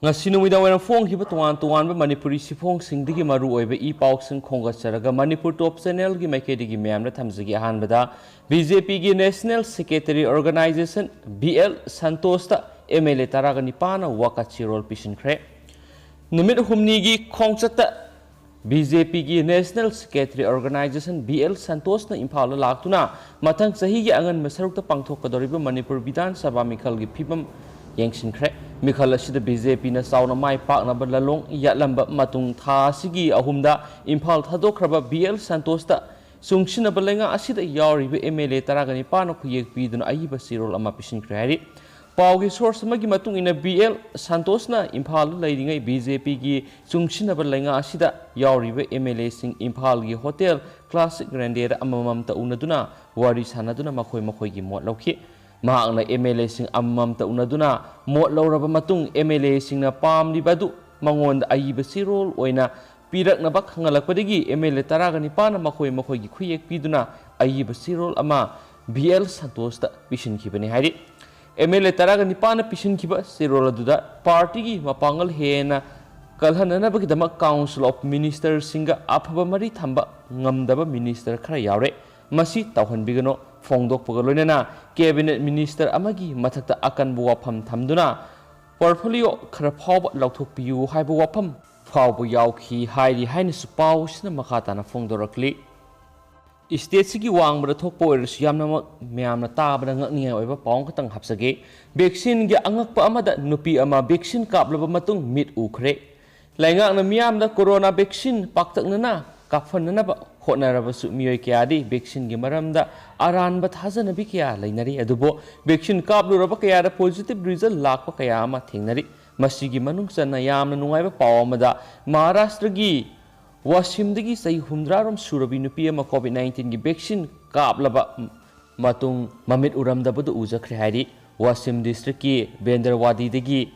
ngasi numida wana phone hiba tuan ba manipuri sifong singdigi maru oiba I pausing khongasaraga manipur top channel gi maikedi ma'am na thamjigi ahanbada BJP gi National Secretary Organization BL Santos ta MLA taraga nipana wakachi role pishinkhre numit humni gi khongchata BJP gi National Secretary Organization BL Santos na Imphal laktuna mathang sahi gi angan masarukta pangthokadoriba Manipur Vidhan Sabha mikhal gi phibam yengsinkhre mikhal asida BJP na sauna mai pakna balalong yatlamba matung tha sigi ahumda Imphal thadokraba BL Santos ta sungshina balenga asida yawriba MLA taragani pano khuyek piduna ayiba sirol ama pishinkhre hari Paugi source magi matung ina BL Santos na Imphal leiringai BJP gi sungshina balenga asida yawriba MLA sing Imphal gi hotel Classic Grandeur amamam ta unaduna wari sanaduna makhoi gi mot lokhi mahakna MLA sing amam ta unaduna mot lawraba matung MLA sing na pamli badu mangon ayiba sirol oina pirak na bak hangalakpadagi MLA taragani pana makhoi gi khuyek piduna ayiba sirol ama BL Santos ta pishin khibani hari MLA taragani pana pishin khiba sirol aduda party gi mapangal hena kalhanana bagidama Council of Ministers singa aphaba mari thamba ngamdaba minister khara yawre masi tawhanbigano Fongdok Pagaloina, Cabinet Minister Amagi, Matata Akan Buapam Tamduna, Portfolio Krapau Lautok Piu, Hybuapam, Pau Yauki, Heidi Highness Paus, Makatana Fongdorakli. Statesiki Wang, but the Topoers Yamna Miamna Tab and Nia over Pongkatang Hapsage, Bexin Gangak Amada Nupi Ama Bexin Kablaba Matung mid Ukre. Langa Miam the Corona Bexin, Paktanana, Kafananaba. Honaraba Sumio Kiadi, Bexin Gimaramda, Aran but Hazan Bikia, Linari, Adubo, Bexin Kablu Rabakaya, positive result, Lakayama, Tinari, Masigi Manungsan, Nayam, and Nueva Pawamada, Maharashtragi, Washimdigi, say Humdrarum Surabinupi, COVID 19 Bexin, Kablaba Matung, Mamit Uramda Budu Uza Krihari, Wasim Distriki, Benderwadi Degi,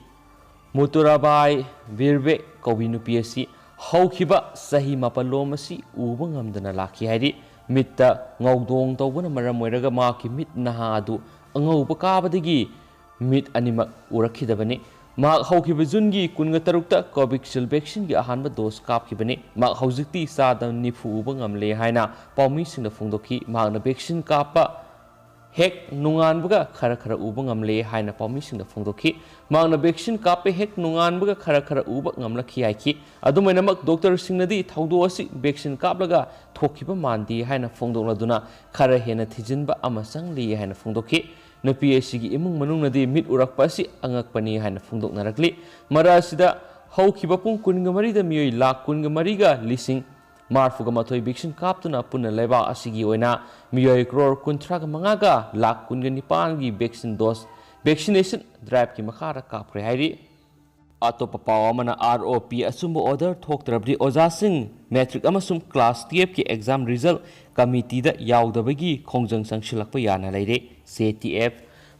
Muturabai, Virbe, Kovinupiasi. Haukiba sahi mapalomasi ubang amdana laki hari mitta ngawdong tawbana maram oiraga maki mit nahadu angawba kabadagi mit animak urakhidabani mak haukiba jungi kunga tarukta Covixild vaccine gi ahanba dose kapkibani mak haujikti sada nifu ubang amle haina pawmi singda phongdokhi makna vaccine kapa hek nungan buga khara ubang amle haina pawmi singda phongdokhi magna vaccine kape hek nungan buga khara ubang amla khiyaki adumaina mak doctor singnadi thaudo asi vaccine kaplaga thokiba mandi haina phongdokladuna khara hena thijinba amasang li haina phongdokhi nupi gi imung manungnadi mit urakpa si angakpani haina phongdoknarakli marasida haukiba pung kungamari da miyoi lak kungamari ga lising Marfuga Matoi Bixin Captuna Puna Leva Asigi Oina, Miyoi Crore Kuntraga Mangaga, Lak Kunganipangi Vaccine Dose, Vaccination Drive Kimakara Capre Hari. Atopa Pawamana ROP Asumbo Order Talk Trabdi Ozasing, Metric Amasum Class TF ki Exam Result Committee da Yaudabagi, Kongjang Sangshilakpayana Lady, CTF.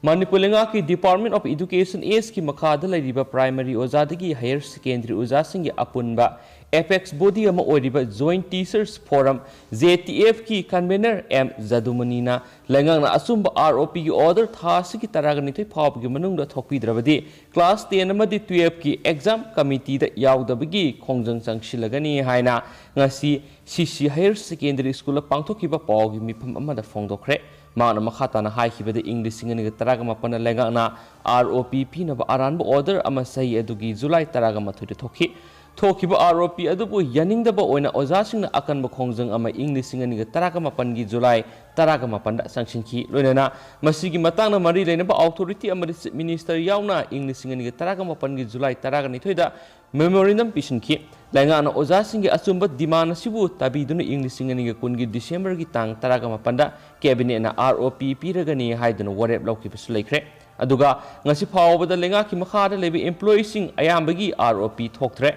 Manipulenga ki Department of Education AS ki Makada Ladiba Primary Ozadagi Higher Secondary Ozasing Apunba. Apex body ama oriba Joint Teachers Forum JTF ki convener M Zadumanina lengang na asumba ROP ki order thasi ki taragani thoi phab gi manung da thokpi drabadi class 10 amadi 12 ki exam committee da yaudabagi khongjang changsilagani haina ngasi CC Higher Secondary School pangthoki ba paw gi mifam amada phongdokre mana makhata na haikibada English ngani ga taragama pana lengang na ROP na ba aranba order ama sahi adugi July taragama thoi thokhi Thokiba ROP adubu yaning daba oina ozasing na akan bakhongjang ama English ngani ga taragama pangi July taragama panda sangshinki loinana masigi matang na mari leina ba authority amari minister yauna English ngani ga taragama pangi July taragani thoida memorandum pishinki lainga na ozasing ga asumba dimana sibu tabiduna English ngani ga kungi December gi tang taragama panda cabinet na ROP piragani haiduna warep lauki bisulekre aduga ngasi phawbada lenga ki makhada lebi employees sing ayambagi ROP thoktre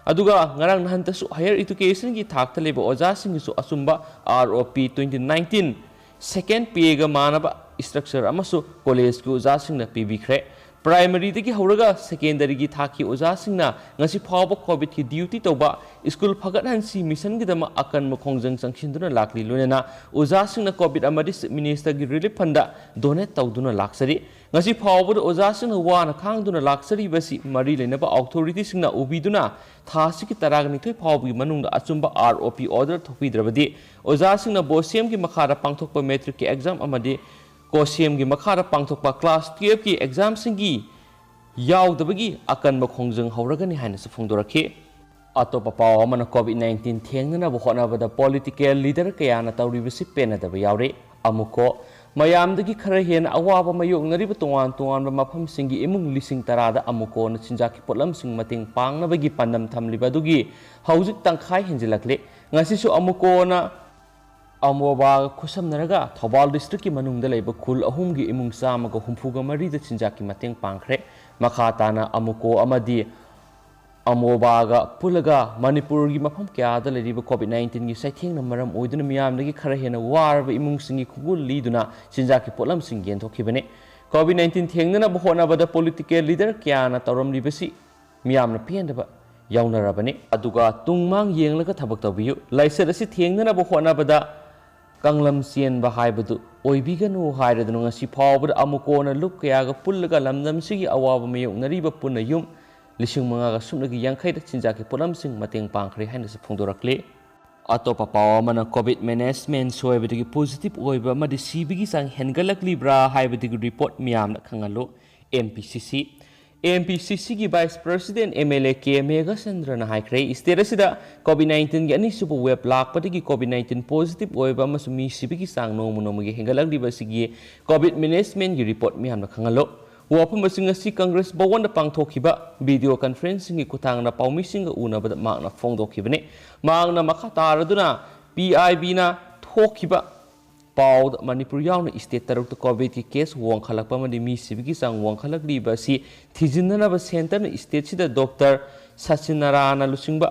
aduga ngarang nahantasu higher education ki thakta leba oja singisu asumba ROP 2019 second pay ga manaba structure amasu college ku oja singna pbkhre प्राइमरीदगी हौरगा सेकेंडरीगी थाकी ओजासिंगना ngasi phawba covid ki duty toba school phagat hansi mission gi dama akan mo khongjang changchinduna lakli lunena ojasingna covid amadi minister gi relief fund donate tawduna laksari ngasi phawba ojasingna wana khangduna laksari basi mari lenaba authority singna ubiduna thasi ki taragni thoi phawbi manungda achumba ROP order thopi drabadi ojasingna bosem gi makhara pangthokpa metric ki exam amadi कोसीएम की मखारा पांथोकपा class 12 की exam सिंगी यावदबगी अकनब खोंजंग हौरगनी हाइनसु फोंदोरखे अतोपा पाव अमन कोविड-19 थेंगना होनाबदा political leader कयाना तौरिबसि पेनदब यावरे अमुको मयामदगी खरा हेन अवाब मयोगनरिब तोवान तोवान मफम सिंगी इमुंग लिसिंग तरादा अमुको न चिंजाकी pollen सिंग मतिंग पांगनबगी पन्नम थमलिबदुगी हौजिक तंखाय हिंजिलकले ngasisu अमुको ना अमोबा खुसम Narga Thoubal district की मनुंग लेब खुल अहुम की इमुंग चामग हुंफुग मरी चिंजा की मतेंग पांखरे मखा ताना अमुको अमदी अमोबागा पुलगा मणिपुर की मफम क्यादा लेरिब कोविड-19 की सैथेंग मरम ओइदुना मियामदगी खरा हेना वारब इमुंग सिंगी खुगुल लीदुना चिंजा की पोलम सिंग येंथोखिबने कोविड-19 थेंगना बहोनाबदा पॉलिटिकल लीडर क्याना तौरमलिबसि मियामना पेंदबा यावनरबने अदुगा तुंगमांग येंगलगा थबक तौबियु लाइसर असि थेंगना बहोनाबदा कंगलम चेनब हाइबदु ओइबिगनु हाइरदनु ngasi फावबद अमुकोना लुप कयागा पुल्लगा लमदमसिगी अवाब मयोगनरिब पुन्ना युम लिसिंग मंगागा सुमनगी यांखैदा चिंजाकी पोलमसिंग मतेंग पांखरे हाइनसु फोंदोरक्ले अतोपा पाव अमना कोविड मैनेजमेंट सोयबदगी पॉजिटिव ओइबा मदि सीबीगी सांग हेनगलकलिब्रा हाइबदगी रिपोर्ट मियामना खंगलो एमपीसीसी एमपीसीसी की वाइस प्रेसिडेंट एमएलए के मेघचंद्रन हाइख्रे स्टेटसिदा कोविड-19 की अनिसुब वेब लापदगी कोविड-19 पॉजिटिव ओइबा मसुमी सिबिगी सांग नोमु नोमगी हेंगलकलिबसिगी कोविड मैनेजमेंट की रिपोर्ट मियामना खंगलो वाफम असि कांग्रेस भवन पांथोखिबा वीडियो कॉन्फ्रेंसिंग की खुतांगना पाउमिसिंग उनबद मांगना फोंदोखिबने मांगना मखा तारदुना पीआईबी ना थोखिबा पाउद मणिपुर यावना स्टेट तरुक कोविड की केस वांखलकपा मदि मी सिबिगी सांग वांखलकलिबसि थिजिननबा सेंटर स्टेट सिदा doctor Sachin Narayan लुसिंगबा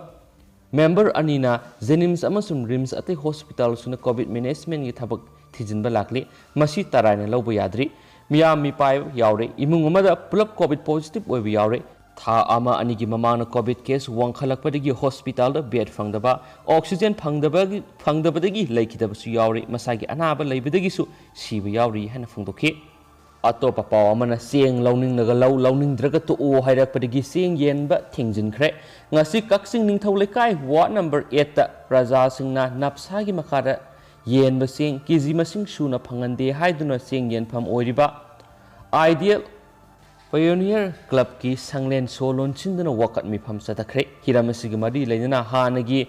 member अनिना जेनिम्स अमसुम RIMS अते हॉस्पिटल सुना कोविड मैनेजमेंट की थबक थिजिनबा लाकले मसी तरायना लौब याद्रि मियाम मी पाइ यावरे इमुंग अमदा पुलप कोविड पॉजिटिव ओइब यावरे था अमा अनिगी ममाना कोविड केस वांखलकपदगी हॉस्पिटल दा बेड फंगदबा ऑक्सीजन फंगदबदगी लेखिदबसु यावरे मसागी अनाबा लेबदगिसु सिब यावरी हना फंगदोखे अतोपा पाव अमना सेंग लौनिंगनगा लौनिंगद्रगा तो ओ हाइरकपदगी Seng येनबा थिंजिनख्रे ngasi Kakching Ningthou लेकाय ward number 8 ता प्रजा सिंगना नपसागी मखादा येनबा सेंग केजी मसिंग सुना फंगनदे हाइदुना सेंग येनफम ओइरिबा आइडियल पायोनियर क्लब की संगलेन सोलोन चिंदना वकत मिफम सतखरे हिरामसिगी मरी लेना हानगी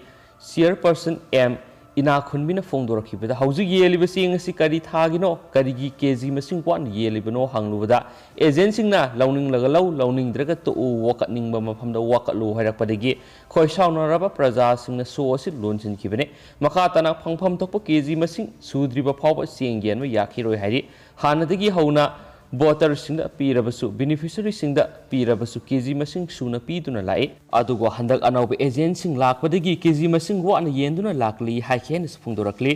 चेयरपर्सन एम इना खुनबिना फोंदोरखिबदा हौजिक येलिबसि ngasi करी थागिनो करीगी केजी मसिंग वान येलिबनो हांगलुबदा एजेंसिंगना लौनिंग लगा लौनिंग तो वकत निंगबा मफमदा वकत लो हाइरकपदगी खोइसाउनरबा प्रजा सिंगना सोअसि लोनचिनखिबने मखाताना फंगफम तोप केजी मसिंग सुद्रिबा फावबा सेंगेन याखिरोय हाइरि हानदगी हौना वोटर सिंह पीरबसु बेनिफिशियरी सिंह पीरबसु केजी मसिंग सुना पीदुना लाए अदुगो हंदक अनौब एजेंट सिंग लाकपदगी केजी मसिंग वाना येंदुना लाकली हाइखेन फुंगदोरक्ली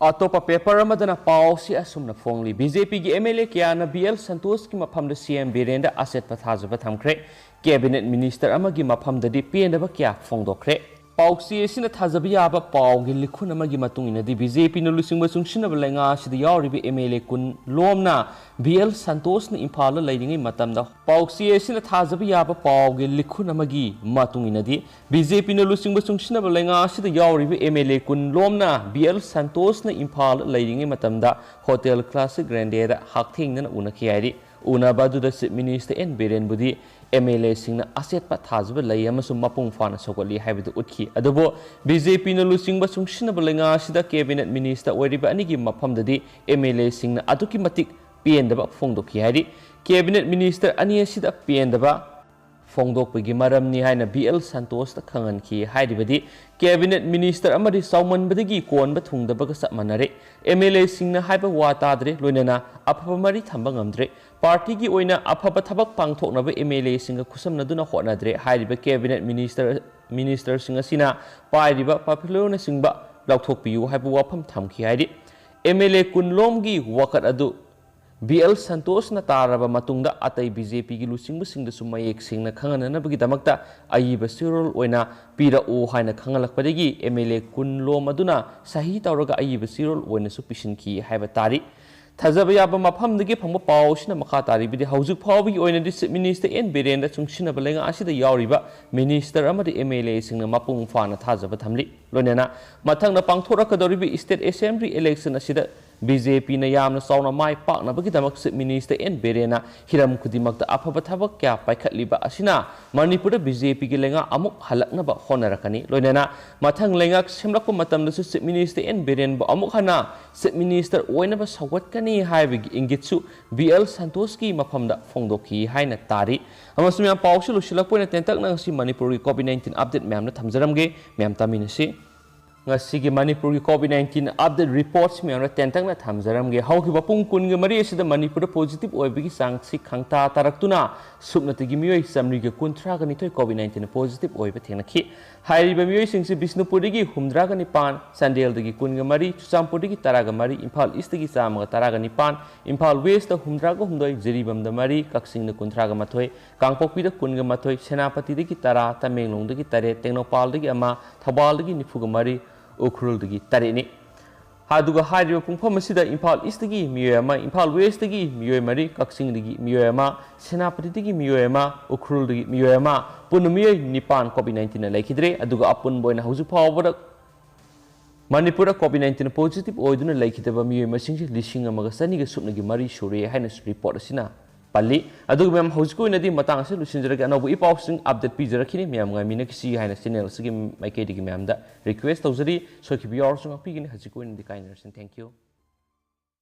अतोपा पेपर अमदना पाउसी असुमना फोंगली बीजेपी की एमएलए क्याना बीएल संतोष की मफमद सीएम बीरेंद्र आसेट पथाजब थमख्रे कैबिनेट मिनिस्टर अमगी मफमददी पेनदब क्या फोंगदोख्रे पाउसी एसिना थाजब याबा पाउगी लिखुन अमगी मतुंगिनदी बीजेपी न लुसिंग बसुंगसिनब लेंगा सिदा यावरिबे एमएलए कुन लोमना बीएल संतोष न इम्फाल लेरिंगे मतमदा पाउसी एसिना थाजब याबा पाउगी लिखुन अमगी मतुंगिनदी बीजेपी न लुसिंग बसुंगसिनब लेंगा सिदा यावरिबे एमएलए कुन लोमना बीएल संतोष न इम्फाल लेरिंगे मतमदा होटल क्लासिक ग्रैंडेदा हाकथेंगना उनखियारी उनाबादुदा चीफ मिनिस्टर एन बीरेन बुदी एमएलए सिंह असेट थाजब लई मपुंग फाना सौगली है उठी अदुबो बीजेपी न लुसिंग सुंगसिनब लेंगा सिदा कैबिनेट मिनिस्टर ओइरिबा अनिगी मफमददी एमएलए सिंह अदुकी मतिक पेंदबा फोंदोखि हाइरि कैबिनेट मिनिस्टर अनी असिदा पेंदबा फोंदोकपगी मरमनी हाइना बीएल संतोष ता खंगनखि हाइरिबदी कैबिनेट मिनिस्टर अमदी सौमनबदगी कोनबा थुंगदबगा सपमनरे एमएलए सिंह हाइबा वा तादरे लोइनना अफब मरी थंबा ngamdre पार्टी की ओइना अफब थबक पांगथोकनबा एमएलए सिंह खुसमनदुना होटनद्रे हाइरिबा कैबिनेट मिनिस्टर सिंह असिना पाइरिबा पॉपुलर सिंबा लौथोकपियु हाइबा वाफम थमखि हाइरि एमएलए कुनलोमगी वकत अदु BL Santoshna taraba matungda atai BJP gi luchingbusindasu mayek singna khangananabagi damakta ayiba sirol oina pira o haina khangalakpadagi MLA kunlo maduna sahi tawraga ayiba sirol oina su pisinki haiba tari thajaba yaba mafamdagi phangba pawsina makha tari bidi haujuk phawbi oina di minister N Birenda chungsina balenga asida yawriba minister amadi MLA singna mapung fana thajaba thamli loinena mathangna pangthorakadoribi state assembly election asida BJP na yamna sauna mai pakna bagi damak minister N Birena hiram kudimakta afaba thabak kya paikhatliba asina Manipur BJP gi lenga amuk halakna ba honarakani loinena mathang lenga semlakpa matamda su minister N Biren ba amuk hana minister oina ba sawatkani haibigi ingitsu BL Santosh ki mafamda phongdoki haina tari amasum yam pawsu lusilakpoina tentak nang si Manipur gi COVID-19 update myamna thamjaramge myam taminasi ngasi Manipur gi COVID-19 update reports myamna tentang na thamjaramge haukiba pung kun gi mari asida Manipur positive oibigi sangsi khangta taraktuna subnatigi miyoi samri gi kuntra gani toy COVID-19 positive oiba thenakhi hairiba miyoi singsi Bisnupur gi humdra gani pan Sandel gi kun gi mari Chusampur gi taraga mari Imphal East gi sama ga taraga ni pan Imphal West da humdra ga humdoi Jiribam da mari Kaksing da kuntra ga mathoi Kangpokpi da kun ga mathoi Senapati gi tara Tamenglong gi tare Tengnopal gi ama Thabal gi nifu ga mari Ukhrul gi tare ni haduga hariba pungpham asida Imphal East gi miyoyama Imphal West gi miyoy mari Kaksing gi miyoyama Senapati gi miyoyama Ukhrul gi miyoyama pun miyoy nipan COVID-19 na laikidre aduga apun boina hauju phawbada Manipur COVID-19 positive oiduna laikidaba miyoy masing lising amaga sani ga subna gi mari sure haina report asina Pali aduga mem hauju inadi matang ase lusinjaraga anabu ipawsing update pijarakini mem nga mina kisi haina channel sigi maikedi gi mem da request tawjari soki biyor sunga pigini hajiko inadi kindness and thank you